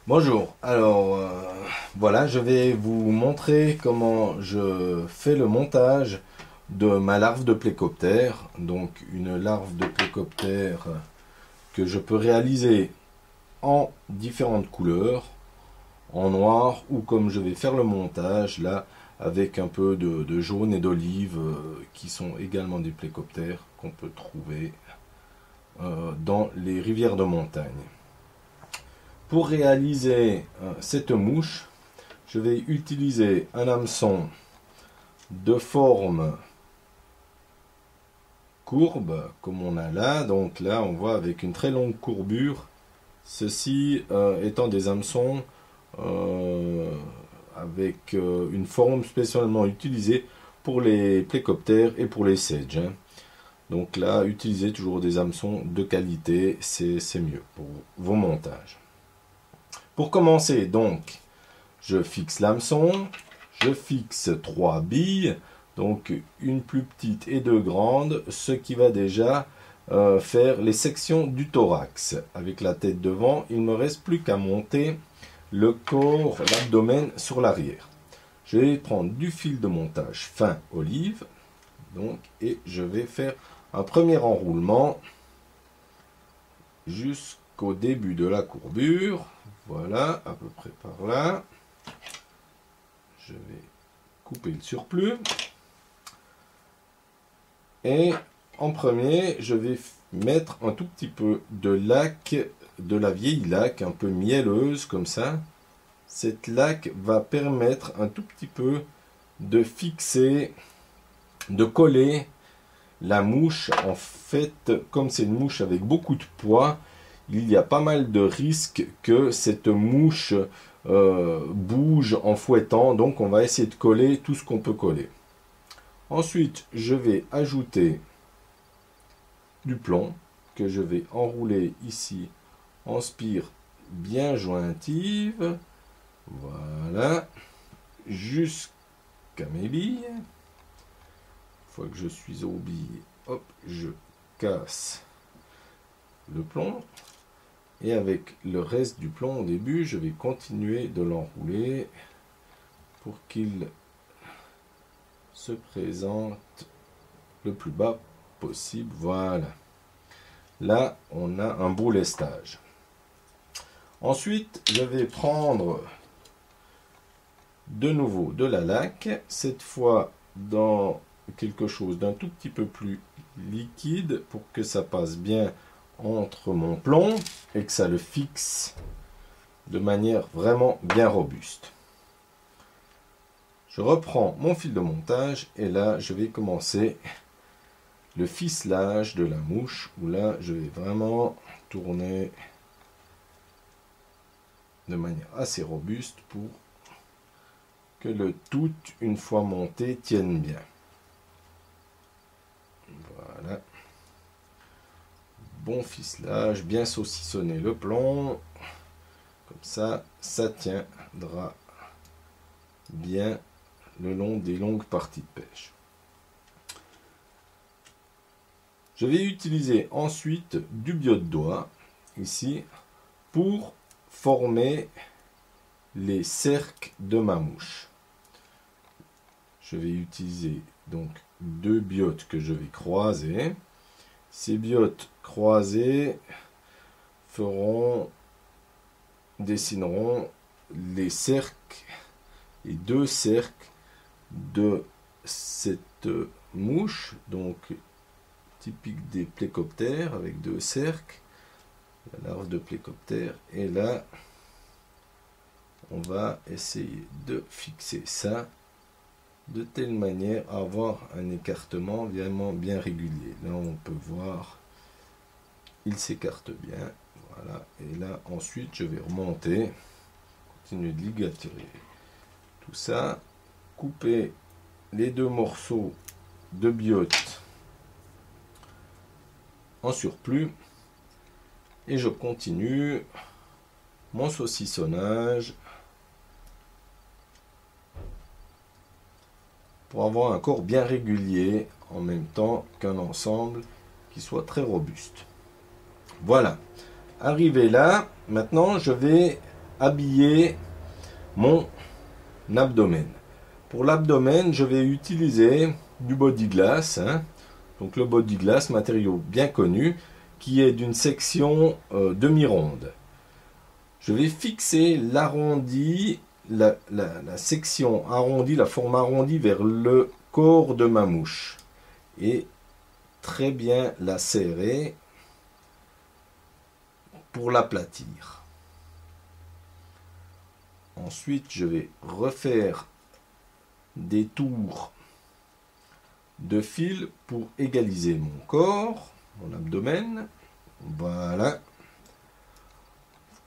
Bonjour, alors voilà, je vais vous montrer comment je fais le montage de ma larve de plécoptère. Donc une larve de plécoptère que je peux réaliser en différentes couleurs, en noir ou comme je vais faire le montage là avec un peu de jaune et d'olive qui sont également des plécoptères qu'on peut trouver dans les rivières de montagne. Pour réaliser cette mouche, je vais utiliser un hameçon de forme courbe, comme on a là. Donc là, on voit avec une très longue courbure. Ceci étant des hameçons avec une forme spécialement utilisée pour les plécoptères et pour les sedges. Donc là, utilisez toujours des hameçons de qualité, c'est mieux pour vos montages. Pour commencer, donc, je fixe l'hameçon, je fixe 3 billes, donc une plus petite et deux grandes, ce qui va déjà faire les sections du thorax. Avec la tête devant, il ne me reste plus qu'à monter le corps, l'abdomen sur l'arrière. Je vais prendre du fil de montage fin olive, donc, et je vais faire un premier enroulement jusqu'au début de la courbure. Voilà, à peu près par là. Je vais couper le surplus. Et en premier, je vais mettre un tout petit peu de laque, de la vieille laque, un peu mielleuse comme ça. Cette laque va permettre un tout petit peu de fixer, de coller la mouche. En fait, comme c'est une mouche avec beaucoup de poids, il y a pas mal de risques que cette mouche bouge en fouettant. Donc on va essayer de coller tout ce qu'on peut coller. Ensuite, je vais ajouter du plomb que je vais enrouler ici en spire bien jointive. Voilà. Jusqu'à mes billes. Une fois que je suis aux billes, hop, je casse le plomb. Et avec le reste du plomb au début, je vais continuer de l'enrouler pour qu'il se présente le plus bas possible. Voilà. Là, on a un beau lestage. Ensuite, je vais prendre de nouveau de la laque, cette fois dans quelque chose d'un tout petit peu plus liquide pour que ça passe bien entre mon plomb et que ça le fixe de manière vraiment bien robuste. Je reprends mon fil de montage et là je vais commencer le ficelage de la mouche où là je vais vraiment tourner de manière assez robuste pour que le tout, une fois monté, tienne bien. Voilà. Bon ficelage, bien saucissonner le plomb. Comme ça tiendra bien le long des longues parties de pêche. Je vais utiliser ensuite du biot de doigt, ici, pour former les cercles de ma mouche. Je vais utiliser donc deux biotes que je vais croiser. Ces biotes croisées dessineront les cercles, les deux cercles de cette mouche, donc typique des plécoptères avec deux cercles, la larve de plécoptère. Et là, on va essayer de fixer ça de telle manière à avoir un écartement vraiment bien régulier. Là, on peut voir, il s'écarte bien. Voilà. Et là, ensuite, je vais remonter, continuer de ligaturer tout ça, couper les deux morceaux de biote en surplus et je continue mon saucissonnage pour avoir un corps bien régulier en même temps qu'un ensemble qui soit très robuste. Voilà. Arrivé là, maintenant je vais habiller mon abdomen. Pour l'abdomen, je vais utiliser du body glass, hein. Donc le body glass, matériau bien connu, qui est d'une section demi-ronde. Je vais fixer l'arrondi, la section arrondie, la forme arrondie vers le corps de ma mouche. Et très bien la serrer pour l'aplatir. Ensuite, je vais refaire des tours de fil pour égaliser mon corps, mon abdomen. Voilà.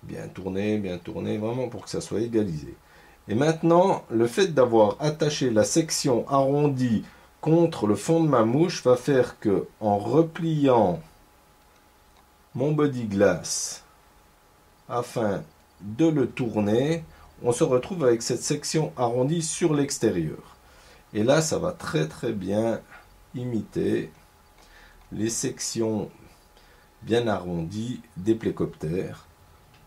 Bien tourner, vraiment pour que ça soit égalisé. Et maintenant, le fait d'avoir attaché la section arrondie contre le fond de ma mouche va faire que, en repliant mon body glass afin de le tourner, on se retrouve avec cette section arrondie sur l'extérieur. Et là, ça va très bien imiter les sections bien arrondies des plécoptères.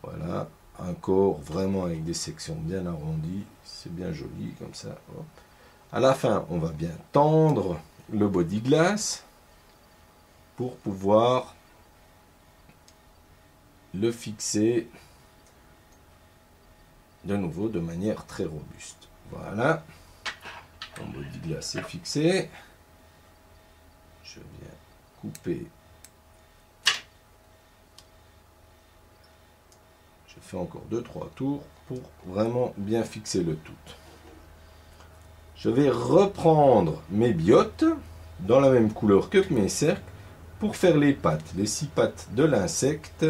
Voilà, un corps vraiment avec des sections bien arrondies, c'est bien joli comme ça. Hop. À la fin, on va bien tendre le body glass pour pouvoir le fixer de nouveau de manière très robuste. Voilà, mon body glass est fixé. Je viens couper. Je fais encore 2-3 tours pour vraiment bien fixer le tout. Je vais reprendre mes biottes dans la même couleur que mes cercles pour faire les pattes, les 6 pattes de l'insecte,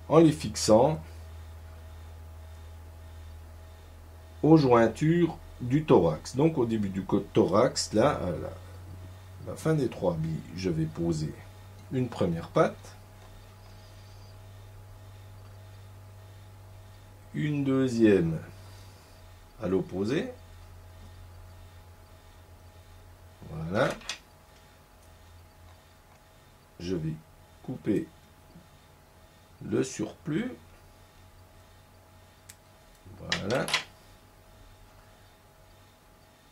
en les fixant aux jointures du thorax. Donc au début du thorax, là, à la fin des 3 billes, je vais poser une première patte, une deuxième à l'opposé, voilà, je vais couper le surplus, voilà,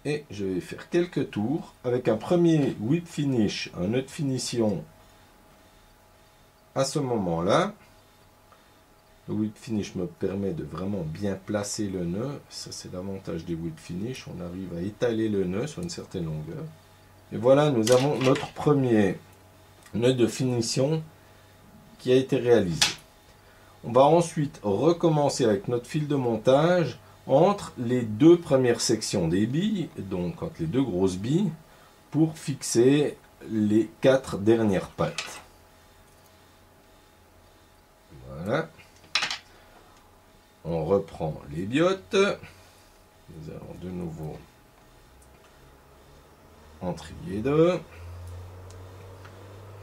et je vais faire quelques tours avec un premier whip finish, un nœud de finition à ce moment-là. Le whip finish me permet de vraiment bien placer le nœud. Ça, c'est l'avantage des whip finish. On arrive à étaler le nœud sur une certaine longueur. Et voilà, nous avons notre premier nœud de finition qui a été réalisé. On va ensuite recommencer avec notre fil de montage entre les 2 premières sections des billes, donc entre les 2 grosses billes, pour fixer les 4 dernières pattes. Voilà. On reprend les biottes. Nous allons de nouveau en trier 2.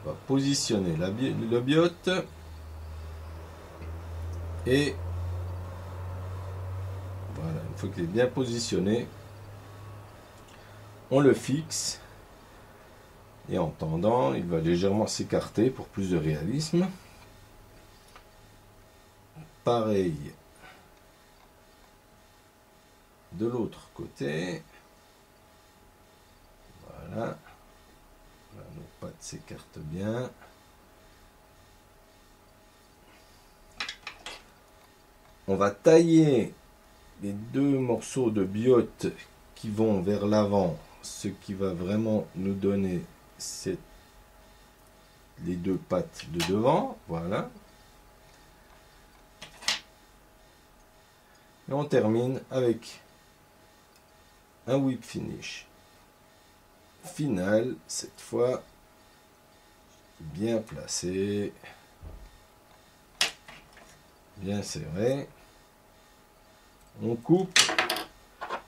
On va positionner le biotte. Et voilà, une fois qu'il est bien positionné, on le fixe. Et en tendant, il va légèrement s'écarter pour plus de réalisme. Pareil de l'autre côté. Voilà. Là, nos pattes s'écartent bien. On va tailler les 2 morceaux de biotte qui vont vers l'avant, ce qui va vraiment nous donner les 2 pattes de devant. Voilà. Et on termine avec un whip finish final, cette fois bien placé, bien serré. On coupe.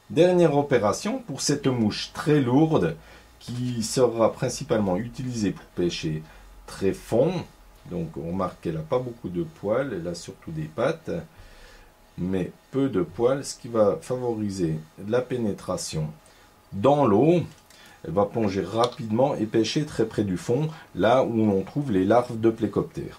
Dernière opération pour cette mouche très lourde qui sera principalement utilisée pour pêcher très fond. Donc on remarque qu'elle n'a pas beaucoup de poils, elle a surtout des pattes, mais peu de poils, ce qui va favoriser la pénétration dans l'eau. Elle va plonger rapidement et pêcher très près du fond, là où on trouve les larves de plécoptères.